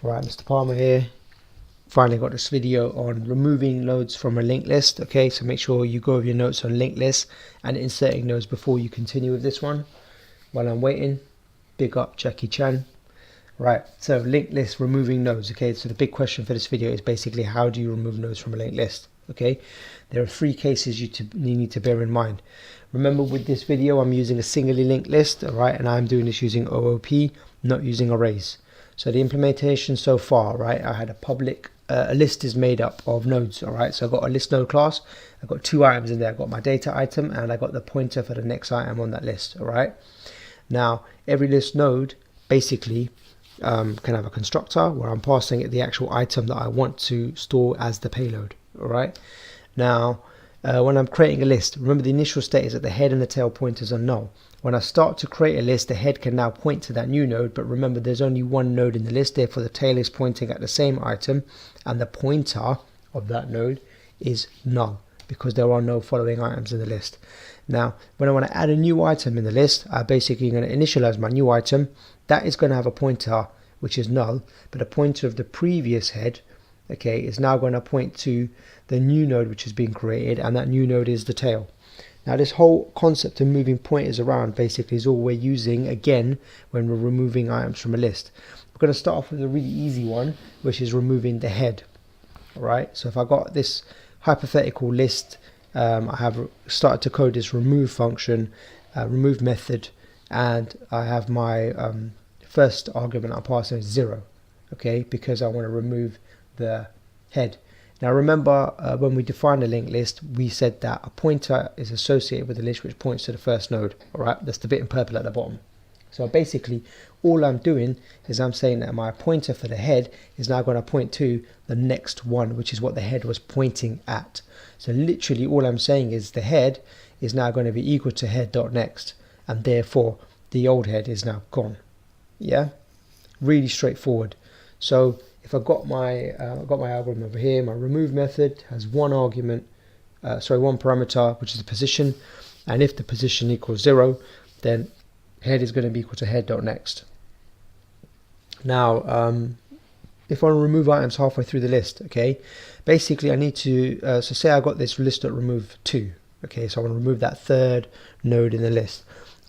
Right, Mr. Palmer here. Finally got this video on removing nodes from a linked list. Okay, so make sure you go over your notes on linked lists and inserting those before you continue with this one. While I'm waiting, big up Jackie Chan. Right, so linked list, removing nodes. Okay, so the big question for this video is basically how do you remove nodes from a linked list? Okay, there are three cases you need to bear in mind. Remember, with this video I'm using a singly linked list, alright, and I'm doing this using OOP, not using arrays. So the implementation so far, right, I had a public, a list is made up of nodes, alright, so I've got a list node class, I've got two items in there, I've got my data item and I got the pointer for the next item on that list, alright. Now, every list node basically can have a constructor where I'm passing it the actual item that I want to store as the payload, alright. Now, when I'm creating a list, remember the initial state is that the head and the tail pointers are null. When I start to create a list, the head can now point to that new node, but remember there's only one node in the list, therefore the tail is pointing at the same item and the pointer of that node is null because there are no following items in the list. Now, when I want to add a new item in the list, I'm basically going to initialize my new item. That is going to have a pointer which is null, but a pointer of the previous head, okay, is now going to point to the new node which has been created, and that new node is the tail. Now, this whole concept of moving pointers around basically is all we're using again when we're removing items from a list. We're going to start off with a really easy one, which is removing the head. Alright, so if I got this hypothetical list, I have started to code this remove function, remove method, and I have my first argument I'm passing is 0, okay, because I want to remove the head. Now remember, when we defined a linked list, we said that a pointer is associated with a list which points to the first node. Alright, that's the bit in purple at the bottom. So basically, all I'm doing is I'm saying that my pointer for the head is now going to point to the next one, which is what the head was pointing at. So literally all I'm saying is the head is now going to be equal to head.next, and therefore the old head is now gone. Yeah, really straightforward. So if I've got my algorithm over here, my remove method has one argument, one parameter, which is the position, and if the position equals 0, then head is going to be equal to head.next. Now, if I remove items halfway through the list, okay, basically I need to, so say I got this list.remove 2, okay, so I want to remove that third node in the list.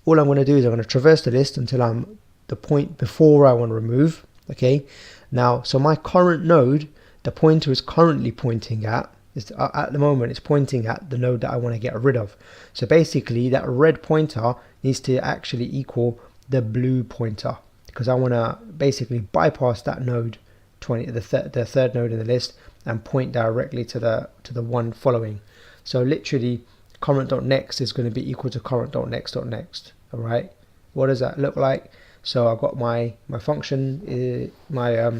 All I'm going to do is I'm going to traverse the list until I'm the point before I want to remove, okay. Now, so my current node, the pointer is currently pointing at the moment it's pointing at the node that I want to get rid of. So basically that red pointer needs to actually equal the blue pointer, because I want to basically bypass that node 20, the third node in the list, and point directly to the one following. So literally current.next is going to be equal to current.next.next. All right, what does that look like? So I've got my function, my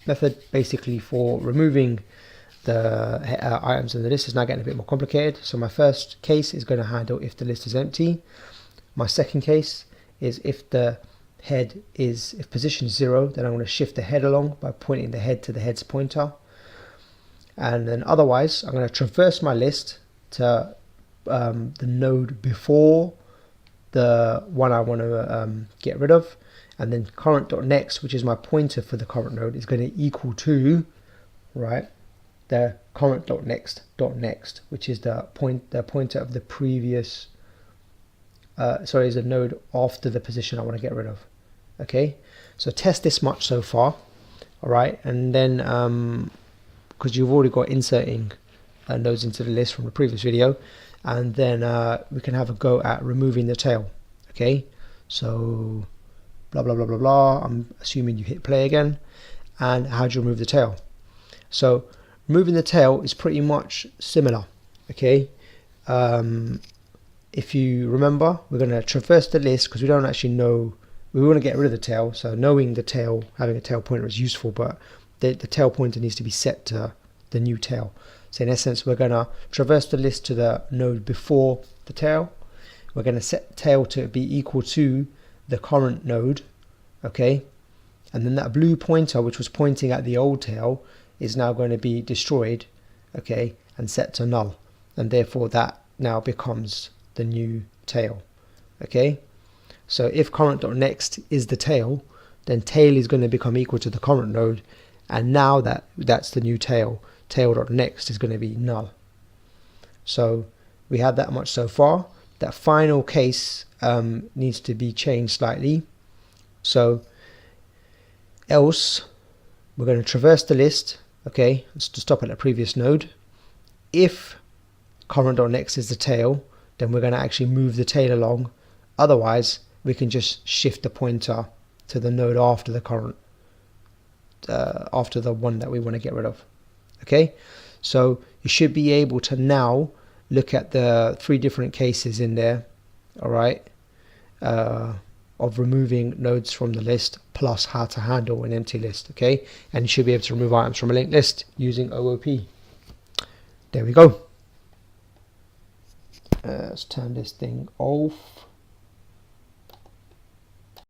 method basically for removing the items in the list is now getting a bit more complicated. So my first case is going to handle if the list is empty. My second case is if position is 0, then I'm going to shift the head along by pointing the head to the head's pointer. And then otherwise, I'm going to traverse my list to the node before the one I want to get rid of, and then current.next, which is my pointer for the current node, is going to equal to, right, the current.next.next, which is the pointer of the previous, is the node after the position I want to get rid of. Okay, so test this much so far, all right, and then because you've already got inserting nodes into the list from the previous video, and then we can have a go at removing the tail. Okay, so blah blah blah blah blah. I'm assuming you hit play again. And how do you remove the tail? So removing the tail is pretty much similar. Okay, if you remember, we're going to traverse the list because we don't actually know. We want to get rid of the tail, so knowing the tail, having a tail pointer is useful, but the tail pointer needs to be set to the new tail. So in essence, we're going to traverse the list to the node before the tail. We're going to set tail to be equal to the current node, okay? And then that blue pointer, which was pointing at the old tail, is now going to be destroyed, okay, and set to null. And therefore that now becomes the new tail, okay? So if current.next is the tail, then tail is going to become equal to the current node, and now that's the new tail. Tail.next is going to be null. So we have that much so far. That final case needs to be changed slightly. So else we're going to traverse the list, okay, let's stop at the previous node. If current.next is the tail, then we're going to actually move the tail along. Otherwise, we can just shift the pointer to the node after the current, after the one that we want to get rid of. Okay, so you should be able to now look at the 3 different cases in there, all right, of removing nodes from the list, plus how to handle an empty list. Okay, and you should be able to remove items from a linked list using OOP. There we go. Let's turn this thing off.